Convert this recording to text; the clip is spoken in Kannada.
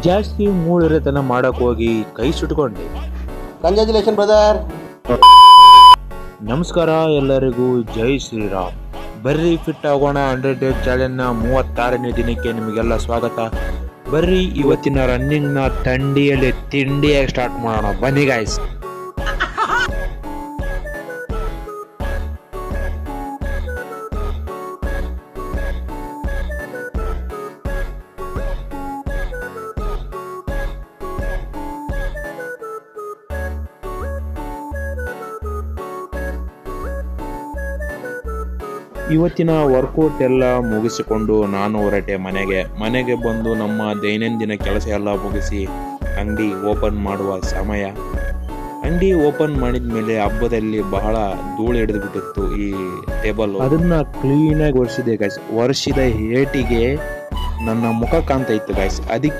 ಜಾಸ್ತಿ ಮೂಳಿರತನ ಮಾಡಕ್ ಹೋಗಿ ಕೈ ಸುಟ್ಕೊಂಡೆ. Congratulation brother. ನಮಸ್ಕಾರ ಎಲ್ಲರಿಗೂ, ಜೈ ಶ್ರೀರಾಮ್. ಬರ್ರಿ ಫಿಟ್ ಆಗೋಣ 100 ಡೇಸ್ ಚಾಲೆಂಜ್ನ 36ನೇ ದಿನಕ್ಕೆ ನಿಮಗೆಲ್ಲ ಸ್ವಾಗತ. ಬರ್ರಿ ಇವತ್ತಿನ ರನ್ನಿಂಗ್ನ ಥಂಡಿಯಲ್ಲಿ ತಿಂಡಿಯಾಗಿ ಸ್ಟಾರ್ಟ್ ಮಾಡೋಣ, ಬನ್ನಿ ಗಾಯ್ಸ್. ಇವತ್ತಿನ ವರ್ಕೌಟ್ ಎಲ್ಲ ಮುಗಿಸಿಕೊಂಡು ನಾನು ಹೊರಟೆ ಮನೆಗೆ ಬಂದು ನಮ್ಮ ದೈನಂದಿನ ಕೆಲಸ ಎಲ್ಲ ಮುಗಿಸಿ ಅಂಗಡಿ ಓಪನ್ ಮಾಡುವ ಸಮಯ. ಅಂಗಡಿ ಓಪನ್ ಮಾಡಿದ ಮೇಲೆ ಹಬ್ಬದಲ್ಲಿ ಬಹಳ ಧೂಳು ಹಿಡಿದು ಬಿಟ್ಟಿತ್ತು ಈ ಟೇಬಲ್. ಅದನ್ನ ಕ್ಲೀನಾಗಿ ಒರೆಸಿದೆ ಗಾಯ್ಸ್. ಒರೆಸಿದ ಏಟಿಗೆ ನನ್ನ ಮುಖ ಕಾಣ್ತಾ ಇತ್ತು ಗಾಯ್ಸ್. ಅದಕ್ಕೆ